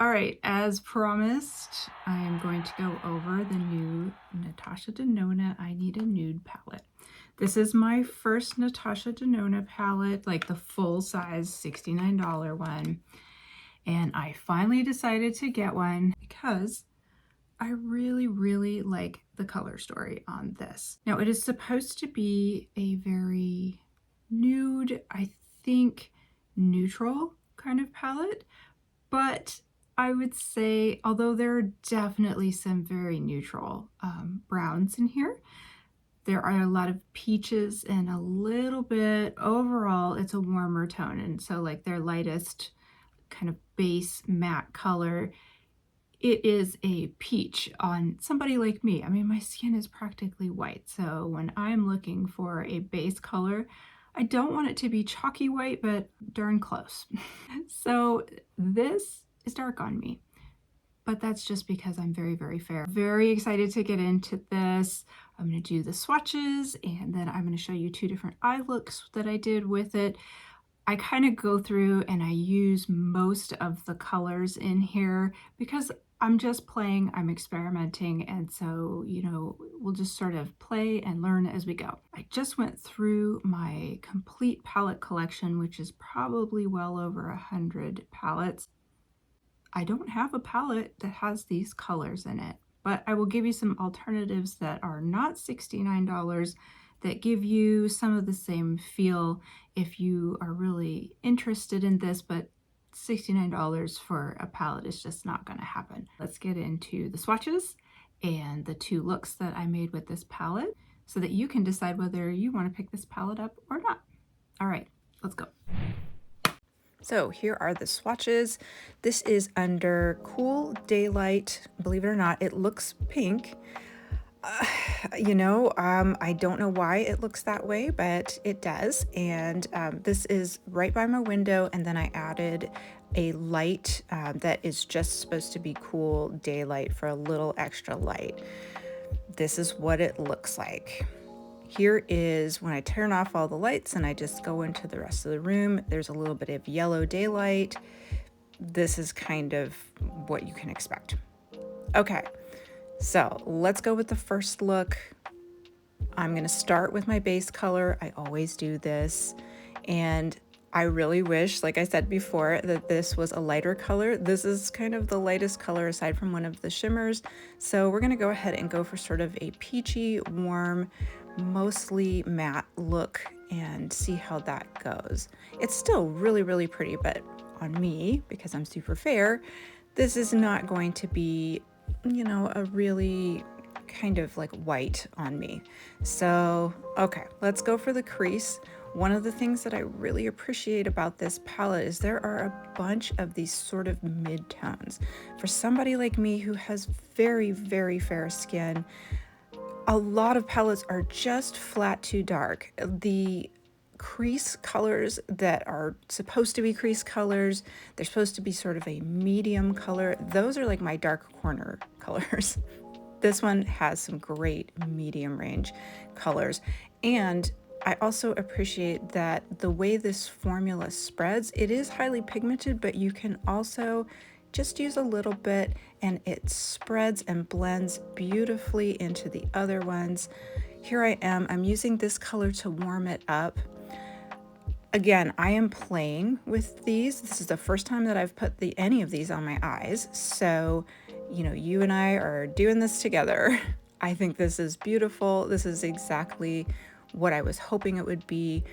All right, as promised, I am going to go over the new Natasha Denona I Need a Nude palette. This is my first Natasha Denona palette, like the full-size $69 one. And I finally decided to get one because I really like the color story on this. Now, it is supposed to be a very nude, I think, neutral kind of palette, but I would say, although there are definitely some very neutral browns in here, there are a lot of peaches and a little bit, overall, it's a warmer tone. And so like their lightest kind of base matte color, it is a peach on somebody like me. I mean, my skin is practically white. So when I'm looking for a base color, I don't want it to be chalky white, but darn close. So this is dark on me, but that's just because I'm very fair. Very excited to get into this. I'm going to do the swatches, and then I'm going to show you two different eye looks that I did with it. I kind of go through and I use most of the colors in here because I'm just playing, I'm experimenting, and so, you know, we'll just sort of play and learn as we go. I just went through my complete palette collection, which is probably well over 100 palettes. I don't have a palette that has these colors in it, but I will give you some alternatives that are not $69 that give you some of the same feel if you are really interested in this, but $69 for a palette is just not going to happen. Let's get into the swatches and the two looks that I made with this palette so that you can decide whether you want to pick this palette up or not. All right, let's go. So here are the swatches. This is under Cool Daylight. Believe it or not, it looks pink. I don't know why it looks that way, but it does. And this is right by my window, and then I added a light that is just supposed to be Cool Daylight for a little extra light. This is what it looks like. Here is when I turn off all the lights and I just go into the rest of the room. There's a little bit of yellow daylight. This is kind of what you can expect. Okay. So let's go with the first look. I'm going to start with my base color. I always do this. And I really wish, like I said before, that this was a lighter color. This is kind of the lightest color aside from one of the shimmers. So we're going to go ahead and go for sort of a peachy, warm, mostly matte look and see how that goes. It's still really pretty, but on me, because I'm super fair, this is not going to be, you know, a really kind of like white on me. So, okay, let's go for the crease. One of the things that I really appreciate about this palette is there are a bunch of these sort of mid-tones. For somebody like me who has very fair skin, a lot of palettes are just flat too dark. The crease colors that are supposed to be crease colors, they're supposed to be sort of a medium color. Those are like my dark corner colors. This one has some great medium range colors. And I also appreciate that the way this formula spreads, it is highly pigmented, but you can also just use a little bit and it spreads and blends beautifully into the other ones. Here I am, I'm using this color to warm it up. Again, I am playing with these. This is the first time that I've put any of these on my eyes. So, you know, you and I are doing this together. I think this is beautiful. This is exactly what I was hoping it would be.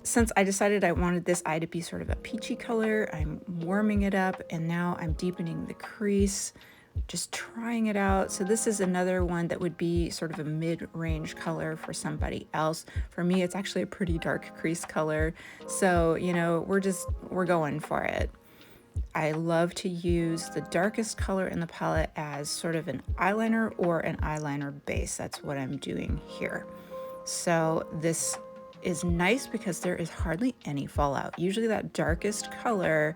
Since I decided I wanted this eye to be sort of a peachy color, I'm warming it up and now I'm deepening the crease, just trying it out. So this is another one that would be sort of a mid-range color for somebody else. For me, it's actually a pretty dark crease color. So, you know, we're going for it. I love to use the darkest color in the palette as sort of an eyeliner or an eyeliner base. That's what I'm doing here. So this is nice because there is hardly any fallout. Usually that darkest color,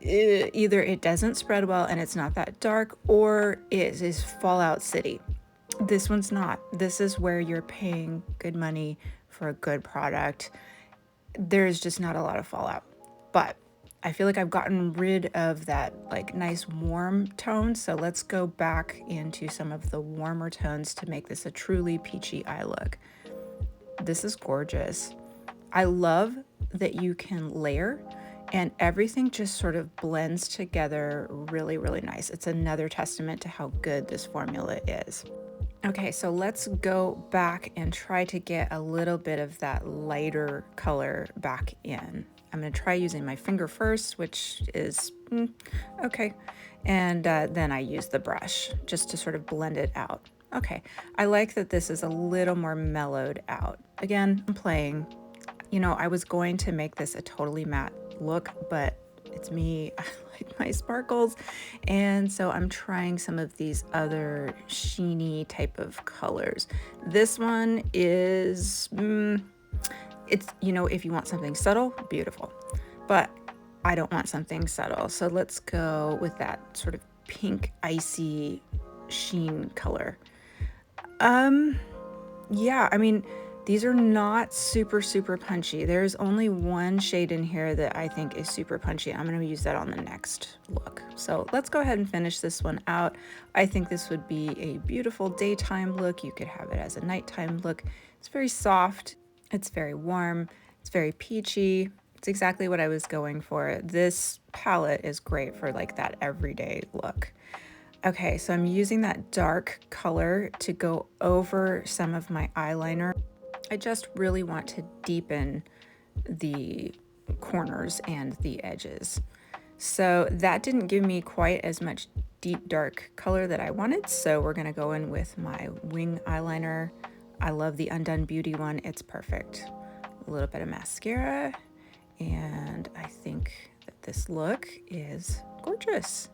either it doesn't spread well and it's not that dark, or it is fallout city. This one's not. This is where you're paying good money for a good product. There's just not a lot of fallout. But I feel like I've gotten rid of that like nice warm tone, so let's go back into some of the warmer tones to make this a truly peachy eye look. This is gorgeous. I love that you can layer and everything just sort of blends together really, really nice. It's another testament to how good this formula is. Okay, so let's go back and try to get a little bit of that lighter color back in. I'm gonna try using my finger first, which is okay. And then I use the brush just to sort of blend it out. Okay, I like that this is a little more mellowed out. Again, I'm playing. You know, I was going to make this a totally matte look, but it's me. I like my sparkles. And so I'm trying some of these other sheeny type of colors. This one is, it's, you know, if you want something subtle, beautiful. But I don't want something subtle. So let's go with that sort of pink, icy sheen color. Yeah, I mean, these are not super, super punchy. There's only one shade in here that I think is super punchy. I'm gonna use that on the next look. So let's go ahead and finish this one out. I think this would be a beautiful daytime look. You could have it as a nighttime look. It's very soft, it's very warm, it's very peachy. It's exactly what I was going for. This palette is great for like that everyday look. Okay, so I'm using that dark color to go over some of my eyeliner. I just really want to deepen the corners and the edges. So that didn't give me quite as much deep dark color that I wanted, so we're gonna go in with my wing eyeliner. I love the Undone Beauty one, it's perfect. A little bit of mascara, and I think that this look is gorgeous.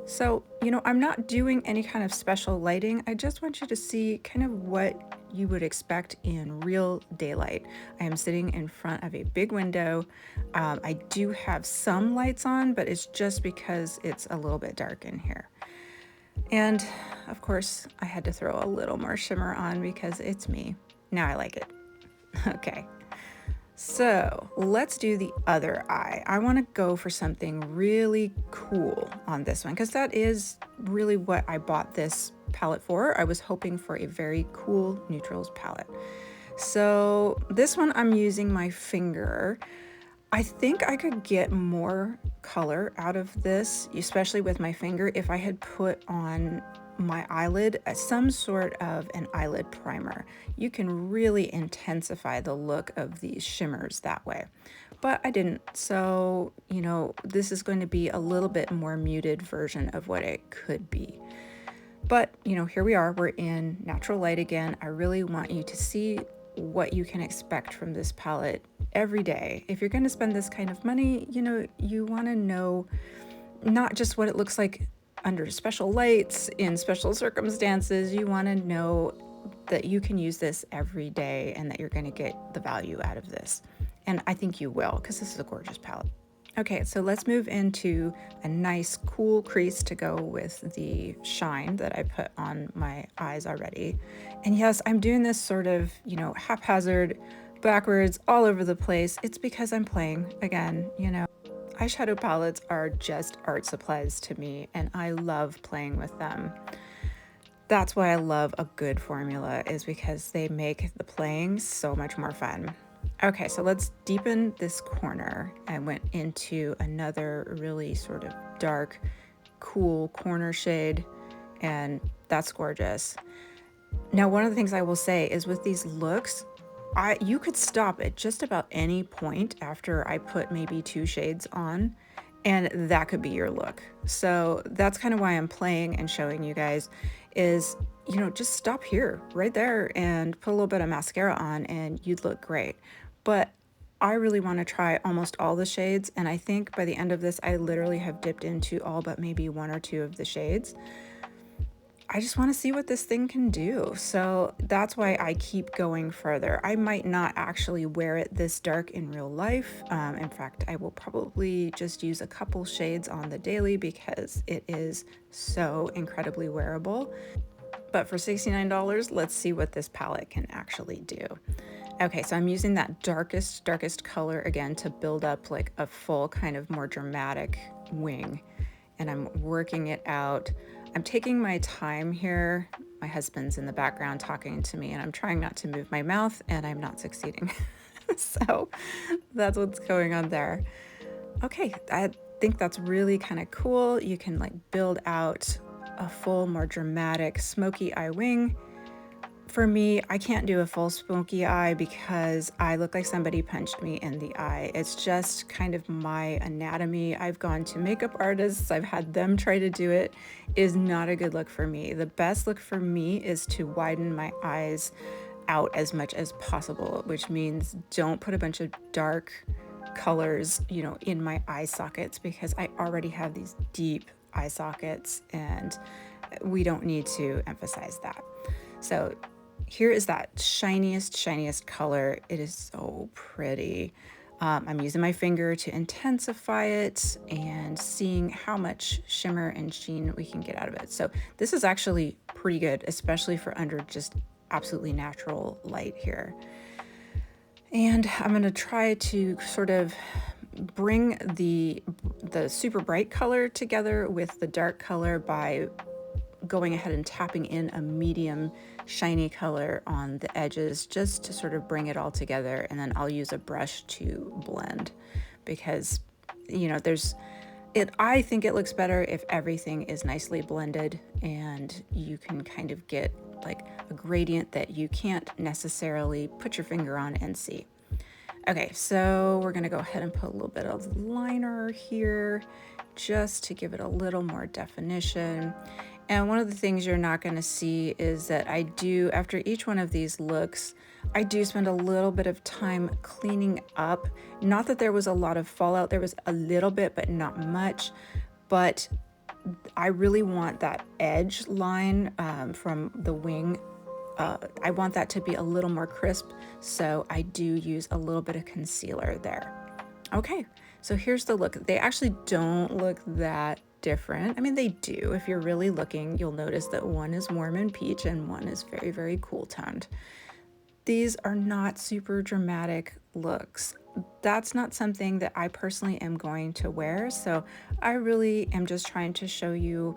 So, you know, I'm not doing any kind of special lighting. I just want you to see kind of what you would expect in real daylight. I am sitting in front of a big window. I do have some lights on, but it's just because it's a little bit dark in here. And of course, I had to throw a little more shimmer on because it's me. Now I like it. Okay. So let's do the other eye. I want to go for something really cool on this one because that is really what I bought this palette for. I was hoping for a very cool neutrals palette. So this one I'm using my finger. I think I could get more color out of this, especially with my finger, if I had put on my eyelid some sort of an eyelid primer. You can really intensify the look of these shimmers that way, but I didn't. So, you know, this is going to be a little bit more muted version of what it could be. But, you know, here we are, we're in natural light again. I really want you to see what you can expect from this palette every day. If you're going to spend this kind of money, you know, you want to know not just what it looks like under special lights in special circumstances. You want to know that you can use this every day and that you're going to get the value out of this. And I think you will, because this is a gorgeous palette. Okay, so let's move into a nice cool crease to go with the shine that I put on my eyes already. And yes, I'm doing this sort of, you know, haphazard, backwards, all over the place. It's because I'm playing again, you know. Eyeshadow palettes are just art supplies to me, and I love playing with them. That's why I love a good formula, is because they make the playing so much more fun. Okay, so let's deepen this corner. I went into another really sort of dark, cool corner shade, and that's gorgeous. Now, one of the things I will say is with these looks, you could stop at just about any point after I put maybe 2 shades on, and that could be your look. So that's kind of why I'm playing and showing you guys is, you know, just stop here, right there, and put a little bit of mascara on and you'd look great. But I really want to try almost all the shades, and I think by the end of this, I literally have dipped into all but maybe 1 or 2 of the shades. I just want to see what this thing can do. So that's why I keep going further. I might not actually wear it this dark in real life. In fact, I will probably just use a couple shades on the daily because it is so incredibly wearable. But for $69, let's see what this palette can actually do. Okay, so I'm using that darkest color again to build up like a full kind of more dramatic wing. And I'm working it out. I'm taking my time here. My husband's in the background talking to me, and I'm trying not to move my mouth, and I'm not succeeding. So that's what's going on there. Okay, I think that's really kind of cool. You can like build out a full, more dramatic smoky eye wing. For me, I can't do a full smoky eye because I look like somebody punched me in the eye. It's just kind of my anatomy. I've gone to makeup artists, I've had them try to do it. It is not a good look for me. The best look for me is to widen my eyes out as much as possible, which means don't put a bunch of dark colors, in my eye sockets, because I already have these deep eye sockets and we don't need to emphasize that. So here is that shiniest color. It is so pretty. I'm using my finger to intensify it and seeing how much shimmer and sheen we can get out of it. So this is actually pretty good, especially for under just absolutely natural light here. And I'm going to try to sort of bring the super bright color together with the dark color by going ahead and tapping in a medium shiny color on the edges just to sort of bring it all together. And then I'll use a brush to blend because, I think it looks better if everything is nicely blended and you can kind of get like a gradient that you can't necessarily put your finger on and see. Okay, so we're gonna go ahead and put a little bit of liner here just to give it a little more definition. And one of the things you're not going to see is that I do, after each one of these looks, I do spend a little bit of time cleaning up. Not that there was a lot of fallout, there was a little bit, but not much. But I really want that edge line from the wing. I want that to be a little more crisp, so I do use a little bit of concealer there. Okay, so here's the look. They actually don't look that different. I mean, they do. If you're really looking, you'll notice that one is warm and peach and one is very cool toned. These are not super dramatic looks. That's not something that I personally am going to wear, so I really am just trying to show you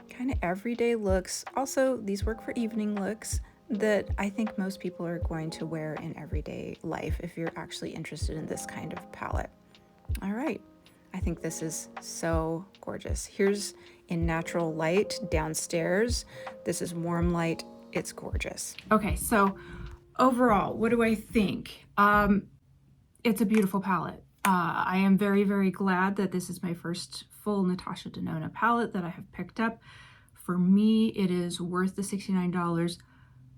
kind of everyday looks. Also, these work for evening looks that I think most people are going to wear in everyday life if you're actually interested in this kind of palette. All right, I think this is so gorgeous. Here's in natural light downstairs. This is warm light. It's gorgeous. Okay, so overall, what do I think? It's a beautiful palette. I am very glad that this is my first full Natasha Denona palette that I have picked up. For me, it is worth the $69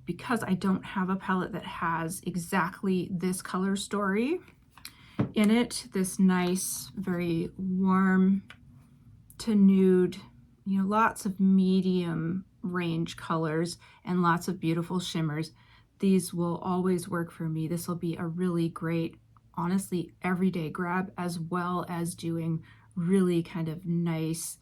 because I don't have a palette that has exactly this color story in it. This nice, very warm to nude, lots of medium range colors and lots of beautiful shimmers. These will always work for me. This will be a really great, honestly, everyday grab, as well as doing really kind of nice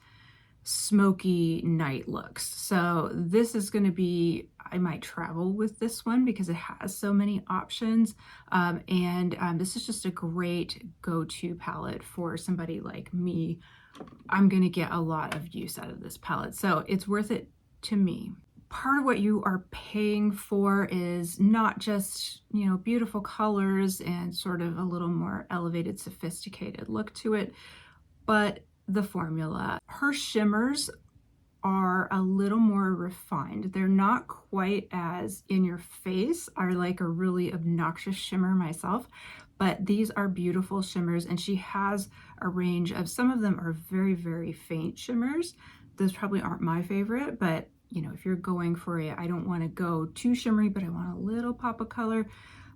smoky night looks. So this is going to be, I might travel with this one because it has so many options. And this is just a great go-to palette for somebody like me. I'm going to get a lot of use out of this palette. So it's worth it to me. Part of what you are paying for is not just, beautiful colors and sort of a little more elevated, sophisticated look to it, but the formula. Her shimmers are a little more refined. They're not quite as in your face. I like a really obnoxious shimmer myself, but these are beautiful shimmers, and she has a range of, some of them are very faint shimmers. Those probably aren't my favorite, but if you're going for it, I don't want to go too shimmery, but I want a little pop of color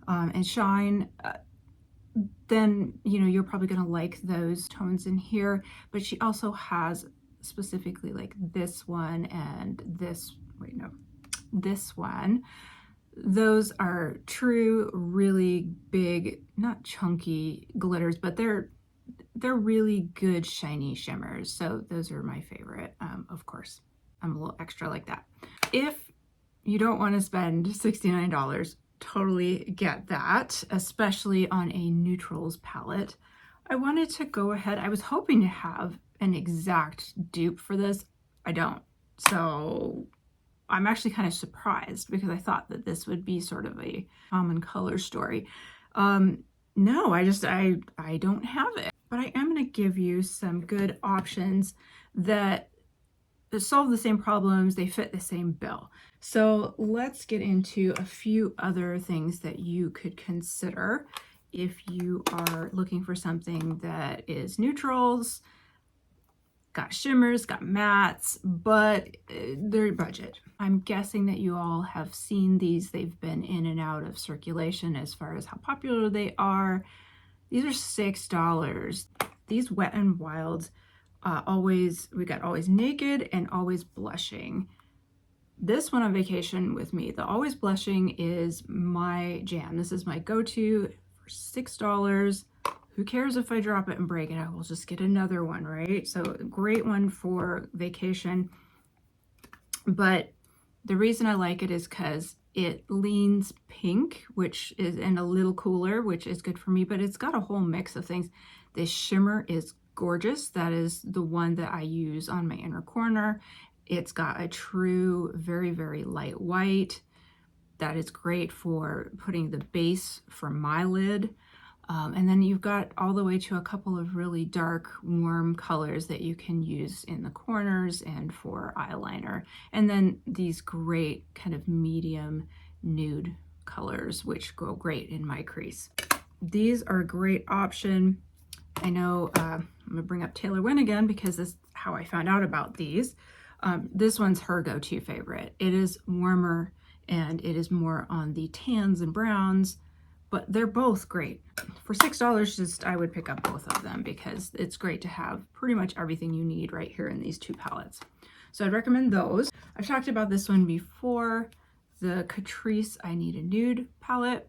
and shine. Then you're probably going to like those tones in here. But she also has specifically like this one and this one. Those are true really big, not chunky glitters, but they're really good shiny shimmers. So those are my favorite. Of course, I'm a little extra like that. If you don't want to spend $69, totally get that, especially on a neutrals palette. I wanted to go ahead, I was hoping to have an exact dupe for this. I don't. So I'm actually kind of surprised because I thought that this would be sort of a common color story. No, I don't have it, but I am going to give you some good options that solve the same problems, they fit the same bill. So let's get into a few other things that you could consider if you are looking for something that is neutrals, got shimmers, got mattes, but they're budget. I'm guessing that you all have seen these. They've been in and out of circulation as far as how popular they are. These are $6. These Wet n Wilds, we got Always Naked and Always Blushing. This one on vacation with me, the Always Blushing is my jam. This is my go-to for $6. Who cares if I drop it and break it? I will just get another one, right? So great one for vacation. But the reason I like it is because it leans pink, which is, and a little cooler, which is good for me, but it's got a whole mix of things. This shimmer is gorgeous. That is the one that I use on my inner corner. It's got a true, very, very light white. That is great for putting the base for my lid. And then you've got all the way to a couple of really dark, warm colors that you can use in the corners and for eyeliner. And then these great kind of medium nude colors, which go great in my crease. These are a great option. I know I'm gonna bring up Taylor Wynn again because this is how I found out about these. This one's her go-to favorite. It is warmer and it is more on the tans and browns, but they're both great. For $6, I would pick up both of them because it's great to have pretty much everything you need right here in these two palettes. So I'd recommend those. I've talked about this one before, the Catrice I Need a Nude palette.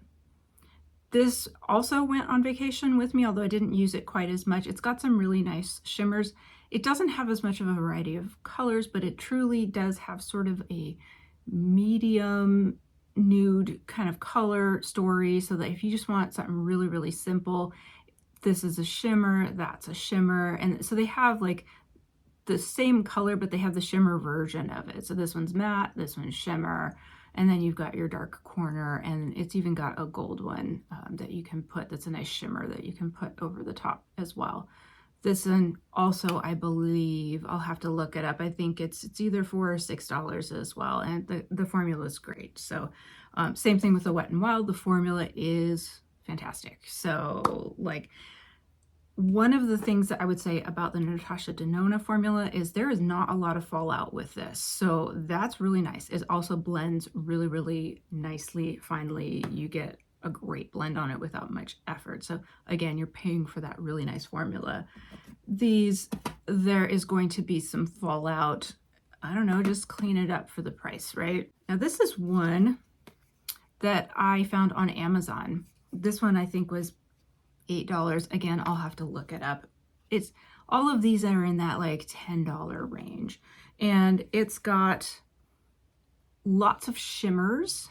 This also went on vacation with me, although I didn't use it quite as much. It's got some really nice shimmers. It doesn't have as much of a variety of colors, but it truly does have sort of a medium nude kind of color story, so that if you just want something really, really simple, this is a shimmer, that's a shimmer. And so they have like the same color, but they have the shimmer version of it. So this one's matte, this one's shimmer, and then you've got your dark corner, and it's even got a gold one that you can put, that's a nice shimmer that you can put over the top as well. This one also, I believe, I'll have to look it up. I think it's either $4 or $6 as well, and the formula is great. So same thing with the Wet n Wild. The formula is fantastic. So like, one of the things that I would say about the Natasha Denona formula is there is not a lot of fallout with this. So that's really nice. It also blends really, really nicely, finely. You get a great blend on it without much effort. So again, you're paying for that really nice formula. These, there is going to be some fallout. I don't know, just clean it up for the price, right? Now this is one that I found on Amazon. This one I think was $8. Again, I'll have to look it up. It's all of these are in that like $10 range, and it's got lots of shimmers.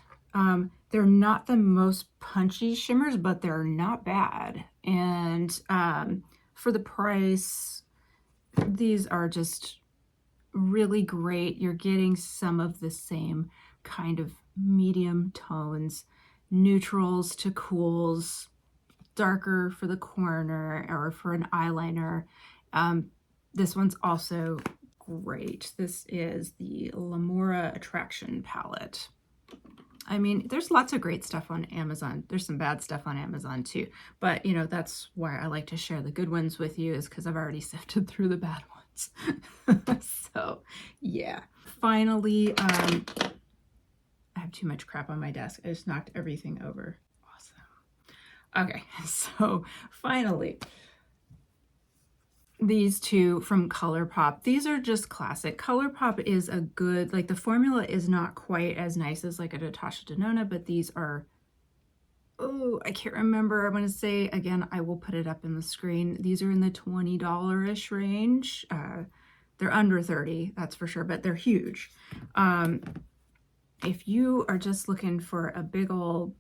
They're not the most punchy shimmers, but they're not bad. And for the price, these are just really great. You're getting some of the same kind of medium tones, neutrals to cools, darker for the corner or for an eyeliner. This one's also great. This is the Lamora Attraction palette. I mean, there's lots of great stuff on Amazon. There's some bad stuff on Amazon too, but you know, that's why I like to share the good ones with you, is because I've already sifted through the bad ones. So yeah, finally, I have too much crap on my desk. I just knocked everything over. Okay, so finally, these two from ColourPop. These are just classic. ColourPop is a good, like the formula is not quite as nice as like a Natasha Denona, but these are, oh, I can't remember. I want to say, again, I will put it up in the screen. These are in the $20-ish range. They're under 30, that's for sure, but they're huge. If you are just looking for a big old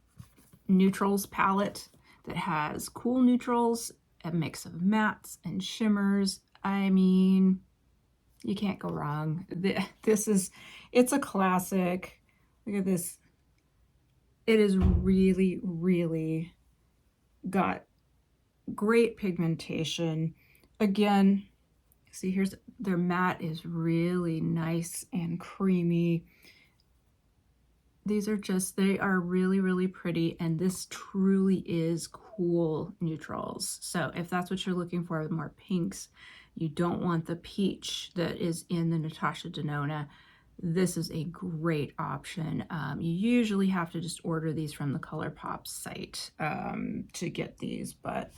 neutrals palette that has cool neutrals, a mix of mattes and shimmers. I mean, you can't go wrong. It's a classic. Look at this. It is really, really got great pigmentation. Again, see, here's their matte is really nice and creamy. These are just, they are really, really pretty, and this truly is cool neutrals. So if that's what you're looking for, more pinks, you don't want the peach that is in the Natasha Denona, this is a great option. You usually have to just order these from the ColourPop site to get these, but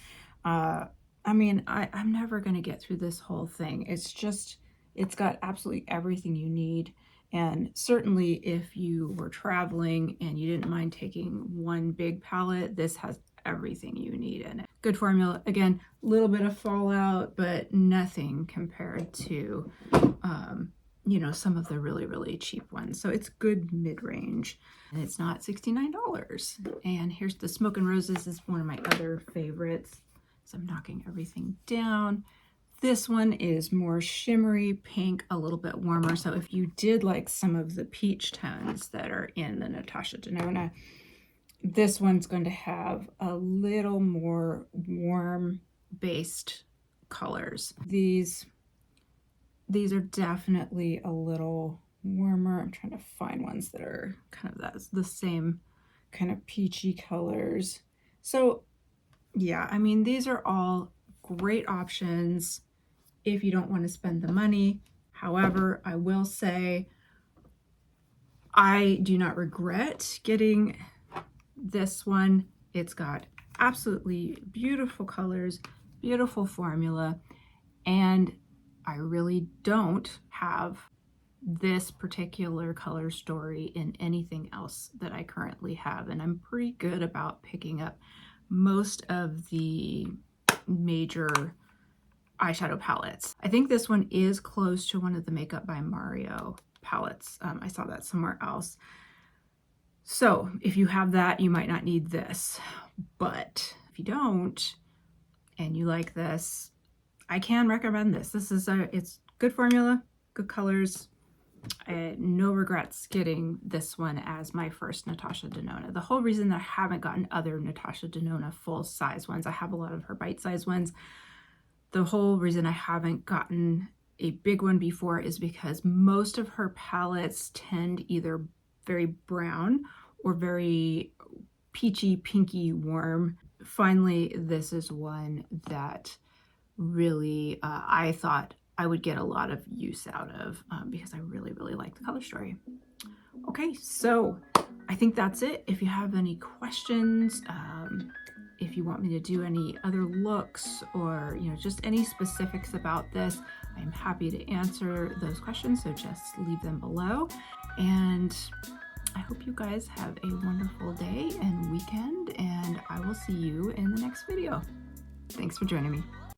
I mean, I'm never going to get through this whole thing. It's just, it's got absolutely everything you need. And certainly if you were traveling and you didn't mind taking one big palette, this has everything you need in it. Good formula. Again, a little bit of fallout, but nothing compared to, you know, some of the really, really cheap ones. So it's good mid-range, and it's not $69. And here's the Smoke and Roses is one of my other favorites. So I'm knocking everything down. This one is more shimmery pink, a little bit warmer. So if you did like some of the peach tones that are in the Natasha Denona, this one's going to have a little more warm based colors. These are definitely a little warmer. I'm trying to find ones that are kind of the same kind of peachy colors. So yeah, I mean, these are all great options if you don't want to spend the money. However, I will say I do not regret getting this one. It's got absolutely beautiful colors, beautiful formula, and I really don't have this particular color story in anything else that I currently have, and I'm pretty good about picking up most of the major eyeshadow palettes. I think this one is close to one of the Makeup by Mario palettes. I saw that somewhere else. So if you have that, you might not need this, but if you don't and you like this, I can recommend this. It's good formula, good colors. No regrets getting this one as my first Natasha Denona. The whole reason that I haven't gotten other Natasha Denona full size ones, I have a lot of her bite size ones. The whole reason I haven't gotten a big one before is because most of her palettes tend either very brown or very peachy, pinky, warm. Finally, this is one that really I thought I would get a lot of use out of because I really, really like the color story. Okay, so I think that's it. If you have any questions, if you want me to do any other looks or, you know, just any specifics about this, I'm happy to answer those questions. So just leave them below. And I hope you guys have a wonderful day and weekend, and I will see you in the next video. Thanks for joining me.